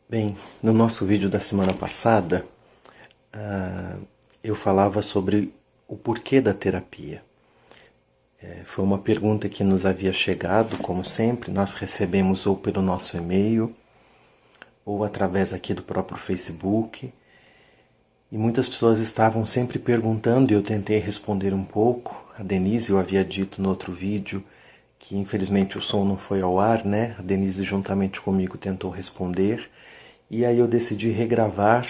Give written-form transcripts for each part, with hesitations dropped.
Bem, no nosso vídeo da semana passada, eu falava sobre o porquê da terapia. Foi uma pergunta que nos havia chegado, como sempre, nós recebemos ou pelo nosso e-mail, ou através aqui do próprio Facebook, e muitas pessoas estavam sempre perguntando e eu tentei responder um pouco. A Denise, eu havia dito no outro vídeo que infelizmente o som não foi ao ar, né? A Denise juntamente comigo tentou responder, e aí eu decidi regravar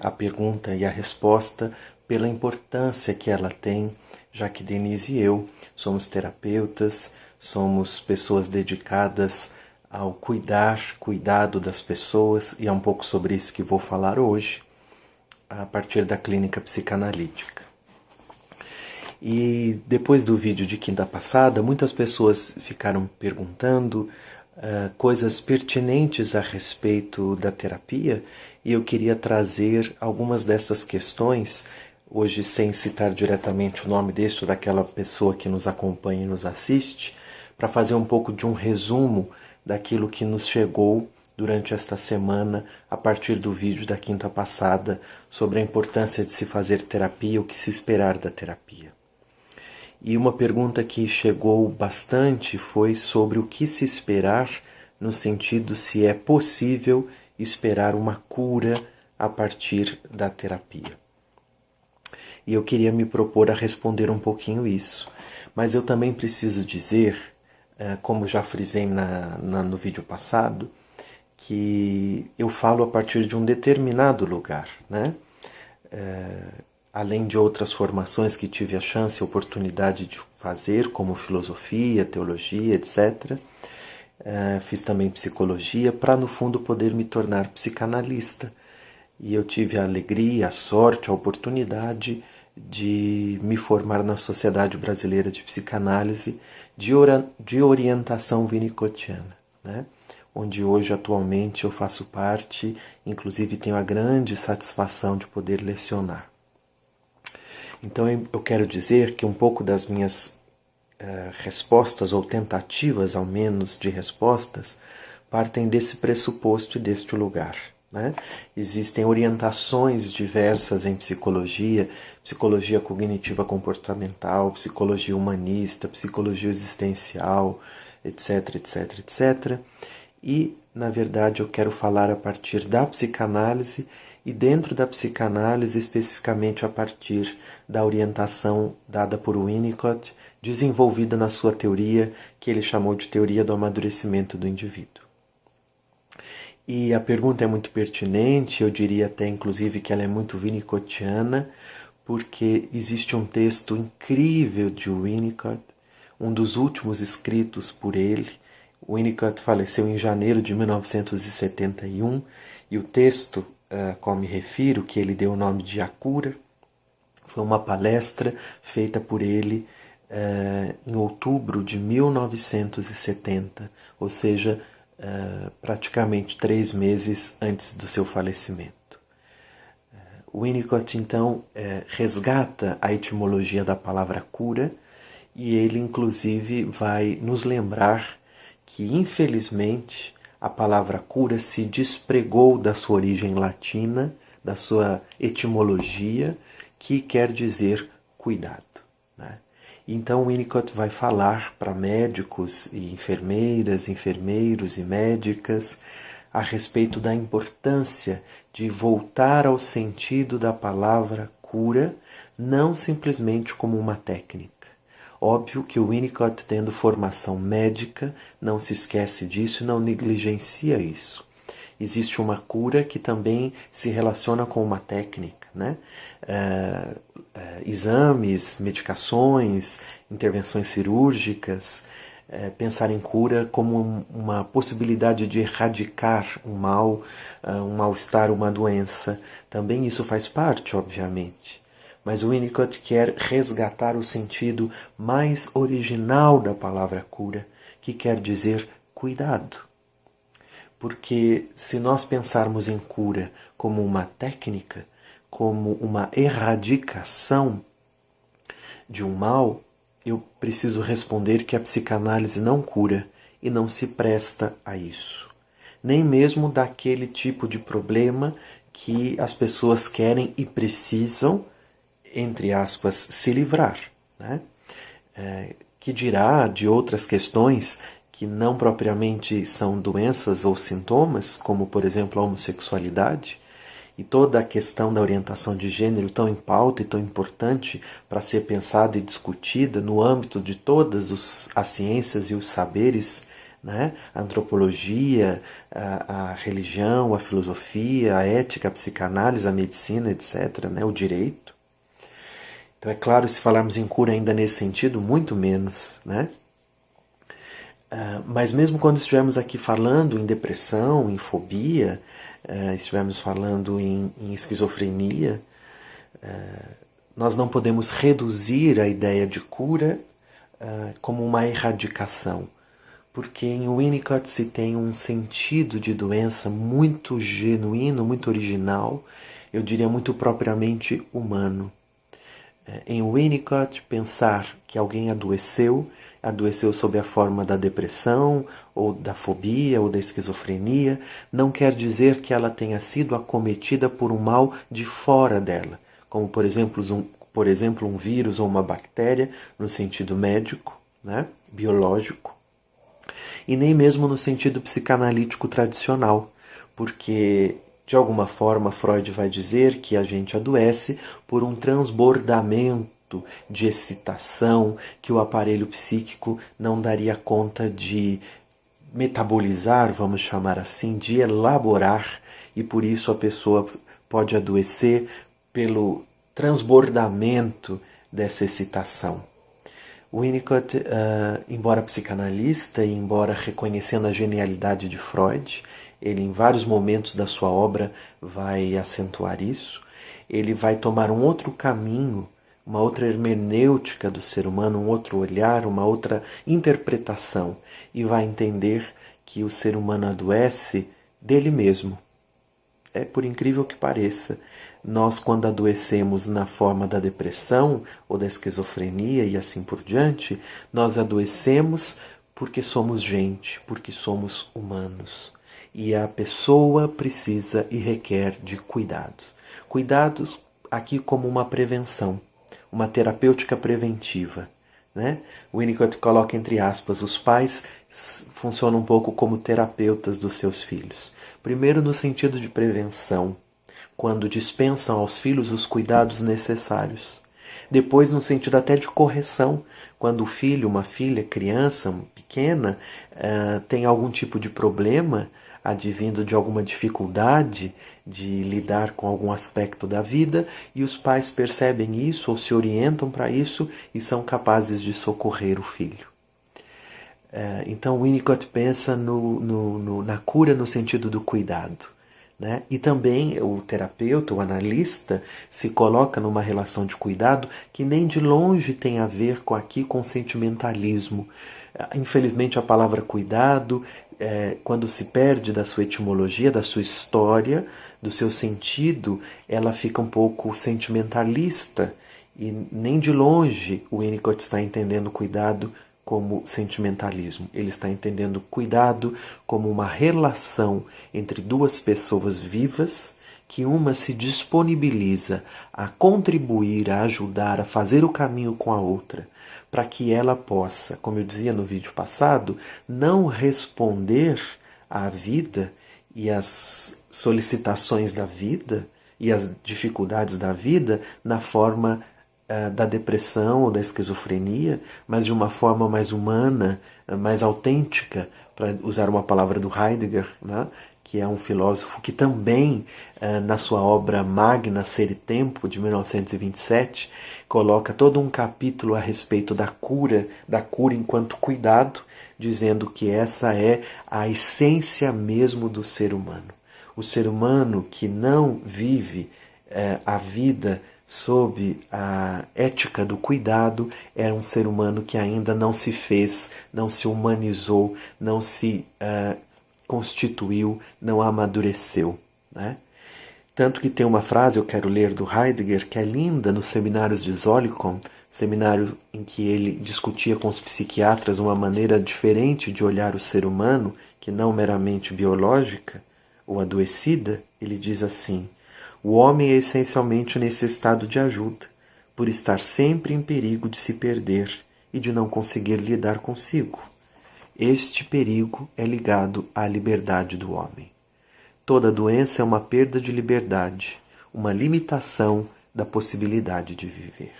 a pergunta e a resposta pela importância que ela tem, já que Denise e eu somos terapeutas, somos pessoas dedicadas ao cuidado das pessoas, e é um pouco sobre isso que vou falar hoje, a partir da clínica psicanalítica. E depois do vídeo de quinta passada, muitas pessoas ficaram perguntando coisas pertinentes a respeito da terapia, e eu queria trazer algumas dessas questões, hoje sem citar diretamente o nome deste ou daquela pessoa que nos acompanha e nos assiste, para fazer um pouco de um resumo daquilo que nos chegou durante esta semana, a partir do vídeo da quinta passada, sobre a importância de se fazer terapia, o que se esperar da terapia. E uma pergunta que chegou bastante foi sobre o que se esperar, no sentido se é possível esperar uma cura a partir da terapia. E eu queria me propor a responder um pouquinho isso. Mas eu também preciso dizer, como já frisei no vídeo passado, que eu falo a partir de um determinado lugar, né? Além de outras formações que tive a chance e a oportunidade de fazer, como filosofia, teologia, etc. Fiz também psicologia para, no fundo, poder me tornar psicanalista. E eu tive a alegria, a sorte, a oportunidade de me formar na Sociedade Brasileira de Psicanálise de orientação winnicottiana, né? Onde hoje, atualmente, eu faço parte, inclusive tenho a grande satisfação de poder lecionar. Então eu quero dizer que um pouco das minhas respostas, ou tentativas ao menos de respostas, partem desse pressuposto e deste lugar, né? Existem orientações diversas em psicologia, psicologia cognitiva comportamental, psicologia humanista, psicologia existencial, etc, etc, etc. E, na verdade, eu quero falar a partir da psicanálise e dentro da psicanálise, especificamente a partir da orientação dada por Winnicott, desenvolvida na sua teoria, que ele chamou de teoria do amadurecimento do indivíduo. E a pergunta é muito pertinente, eu diria até inclusive que ela é muito winnicottiana, porque existe um texto incrível de Winnicott, um dos últimos escritos por ele. Winnicott faleceu em janeiro de 1971, e o texto a qual me refiro, que ele deu o nome de A Cura, foi uma palestra feita por ele em outubro de 1970, ou seja, praticamente 3 meses antes do seu falecimento. Winnicott, então, resgata a etimologia da palavra cura, e ele, inclusive, vai nos lembrar que, infelizmente, a palavra cura se despregou da sua origem latina, da sua etimologia, que quer dizer cuidado, né? Então Winnicott vai falar para médicos e enfermeiras, enfermeiros e médicas a respeito da importância de voltar ao sentido da palavra cura, não simplesmente como uma técnica. Óbvio que o Winnicott, tendo formação médica, não se esquece disso e não negligencia isso. Existe uma cura que também se relaciona com uma técnica, né? Exames, medicações, intervenções cirúrgicas, pensar em cura como uma possibilidade de erradicar um mal, um mal-estar, uma doença. Também isso faz parte, obviamente. Mas o Winnicott quer resgatar o sentido mais original da palavra cura, que quer dizer cuidado. Porque se nós pensarmos em cura como uma técnica, como uma erradicação de um mal, eu preciso responder que a psicanálise não cura e não se presta a isso. nem mesmo daquele tipo de problema que as pessoas querem e precisam, entre aspas, se livrar, né? Que dirá de outras questões que não propriamente são doenças ou sintomas, como por exemplo a homossexualidade, e toda a questão da orientação de gênero tão em pauta e tão importante para ser pensada e discutida no âmbito de todas as ciências e os saberes, né? A antropologia, a religião, a filosofia, a ética, a psicanálise, a medicina, etc., né? O direito. Então, é claro, se falarmos em cura ainda nesse sentido, muito menos, né? Mas mesmo quando estivermos aqui falando em depressão, em fobia, estivermos falando em esquizofrenia, nós não podemos reduzir a ideia de cura como uma erradicação, porque em Winnicott se tem um sentido de doença muito genuíno, muito original, eu diria muito propriamente humano. Em Winnicott, pensar que alguém adoeceu sob a forma da depressão, ou da fobia, ou da esquizofrenia, não quer dizer que ela tenha sido acometida por um mal de fora dela, como por exemplo um vírus ou uma bactéria, no sentido médico, né, biológico, e nem mesmo no sentido psicanalítico tradicional, porque de alguma forma Freud vai dizer que a gente adoece por um transbordamento de excitação que o aparelho psíquico não daria conta de metabolizar, vamos chamar assim, de elaborar, e por isso a pessoa pode adoecer pelo transbordamento dessa excitação. Winnicott, embora psicanalista e embora reconhecendo a genialidade de Freud, ele em vários momentos da sua obra vai acentuar isso, ele vai tomar um outro caminho, uma outra hermenêutica do ser humano, um outro olhar, uma outra interpretação, e vai entender que o ser humano adoece dele mesmo. É por incrível que pareça, nós quando adoecemos na forma da depressão ou da esquizofrenia e assim por diante, nós adoecemos porque somos gente, porque somos humanos. E a pessoa precisa e requer de cuidados. Cuidados aqui como uma prevenção, uma terapêutica preventiva, né? Winnicott coloca entre aspas, os pais funcionam um pouco como terapeutas dos seus filhos. Primeiro no sentido de prevenção, quando dispensam aos filhos os cuidados necessários. Depois no sentido até de correção, quando o filho, uma filha, criança, pequena, tem algum tipo de problema, advindo de alguma dificuldade de lidar com algum aspecto da vida, e os pais percebem isso ou se orientam para isso e são capazes de socorrer o filho. Então Winnicott pensa na cura no sentido do cuidado, né? E também o terapeuta, o analista, se coloca numa relação de cuidado que nem de longe tem a ver com sentimentalismo. Infelizmente a palavra cuidado, quando se perde da sua etimologia, da sua história, do seu sentido, ela fica um pouco sentimentalista, e nem de longe o Winnicott está entendendo cuidado como sentimentalismo. Ele está entendendo cuidado como uma relação entre duas pessoas vivas, que uma se disponibiliza a contribuir, a ajudar, a fazer o caminho com a outra, para que ela possa, como eu dizia no vídeo passado, não responder à vida e às solicitações da vida e às dificuldades da vida na forma da depressão ou da esquizofrenia, mas de uma forma mais humana, mais autêntica, para usar uma palavra do Heidegger, né? Que é um filósofo que também, na sua obra magna Ser e Tempo, de 1927, coloca todo um capítulo a respeito da cura enquanto cuidado, dizendo que essa é a essência mesmo do ser humano. O ser humano que não vive a vida sob a ética do cuidado é um ser humano que ainda não se fez, não se humanizou, não se constituiu, não amadureceu, né? Tanto que tem uma frase, eu quero ler, do Heidegger, que é linda, nos Seminários de Zolikon, seminário em que ele discutia com os psiquiatras uma maneira diferente de olhar o ser humano, que não meramente biológica ou adoecida, ele diz assim: o homem é essencialmente necessitado de ajuda, por estar sempre em perigo de se perder e de não conseguir lidar consigo. Este perigo é ligado à liberdade do homem. Toda doença é uma perda de liberdade, uma limitação da possibilidade de viver.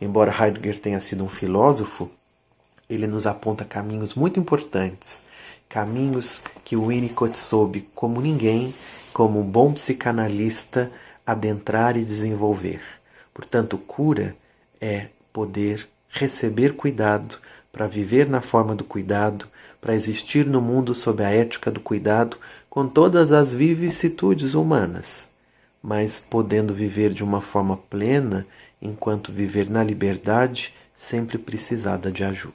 Embora Heidegger tenha sido um filósofo, ele nos aponta caminhos muito importantes, caminhos que o Winnicott soube, como ninguém, como um bom psicanalista, adentrar e desenvolver. Portanto, cura é poder receber cuidado, para viver na forma do cuidado, para existir no mundo sob a ética do cuidado, com todas as vicissitudes humanas, mas podendo viver de uma forma plena, enquanto viver na liberdade, sempre precisada de ajuda.